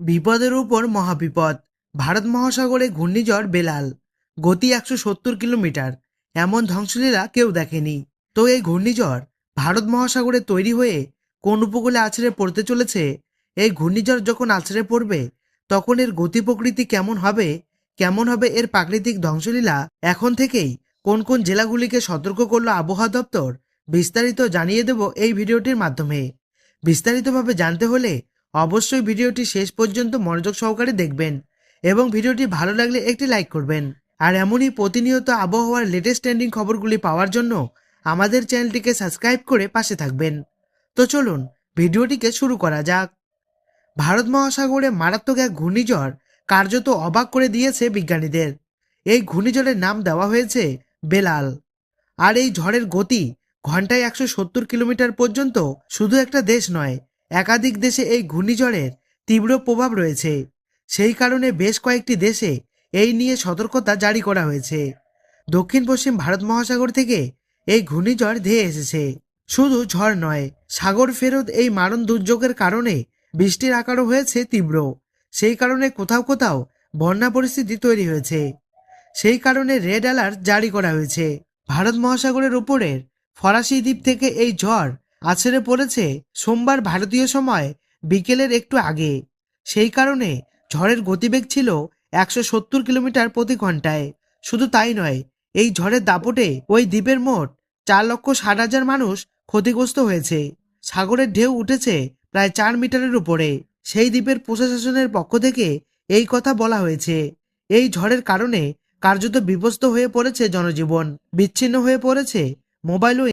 বিপদের উপর মহাবিপদ। ভারত মহাসাগরে ঘূর্ণিঝড় বেলাল, গতি 170 কিলোমিটার। এমন ধ্বংসলীলা কেউ দেখেনি। তো এই ঘূর্ণিঝড় ভারত মহাসাগরে তৈরি হয়ে কোন উপকূলে আছড়ে পড়তে চলেছে? এই ঘূর্ণিঝড় যখন আছড়ে পড়বে তখন এর গতি প্রকৃতি কেমন হবে এর প্রাকৃতিক ধ্বংসলীলা এখন থেকেই কোন কোন জেলাগুলিকে সতর্ক করলো আবহাওয়া দপ্তর, বিস্তারিত জানিয়ে দেব এই ভিডিওটির মাধ্যমে। বিস্তারিতভাবে জানতে হলে অবশ্যই ভিডিওটি শেষ পর্যন্ত মনোযোগ সহকারে দেখবেন এবং ভিডিওটি ভালো লাগলে একটি লাইক করবেন। আর এমনই প্রতিনিয়ত আবহাওয়ার লেটেস্ট ট্রেন্ডিং খবরগুলি পাওয়ার জন্য আমাদের চ্যানেলটিকে সাবস্ক্রাইব করে পাশে থাকবেন। তো চলুন ভিডিওটিকে শুরু করা যাক। ভারত মহাসাগরে মারাত্মক এক ঘূর্ণিঝড় কার্যত অবাক করে দিয়েছে বিজ্ঞানীদের। এই ঘূর্ণিঝড়ের নাম দেওয়া হয়েছে বেলাল। আর এই ঝড়ের গতি ঘন্টায় 170 কিলোমিটার পর্যন্ত। শুধু একটা দেশ নয়, একাধিক দেশে এই ঘূর্ণিঝড়ের তীব্র প্রভাব রয়েছে। সেই কারণে বেশ কয়েকটি দেশে এই নিয়ে সতর্কতা জারি করা হয়েছে। দক্ষিণ পশ্চিম ভারত মহাসাগর থেকে এই ঘূর্ণিঝড় ধেয়ে এসেছে। শুধু ঝড় নয়, সাগর ফেরত এই মারণ দুর্যোগের কারণে বৃষ্টির আকারও হয়েছে তীব্র। সেই কারণে কোথাও কোথাও বন্যা পরিস্থিতি তৈরি হয়েছে। সেই কারণে রেড অ্যালার্ট জারি করা হয়েছে। ভারত মহাসাগরের উপরের ফরাসি দ্বীপ থেকে এই ঝড় আছড়ে পড়েছে সোমবার ভারতীয় সময় বিকেলের একটু আগে। সেই কারণে ঝড়ের গতিবেগ ছিল 170 কিলোমিটার প্রতি ঘন্টায়। শুধু তাই নয়, এই ঝড়ের দাপটে ওই দ্বীপের মোট 4,60,000 মানুষ ক্ষতিগ্রস্ত হয়েছে। সাগরের ঢেউ উঠেছে প্রায় 4 মিটারের উপরে। সেই দ্বীপের প্রশাসনের পক্ষ থেকে এই কথা বলা হয়েছে। এই ঝড়ের কারণে কার্যত বিধ্বস্ত হয়ে পড়েছে জনজীবন, বিচ্ছিন্ন হয়ে পড়েছে মোবাইল ও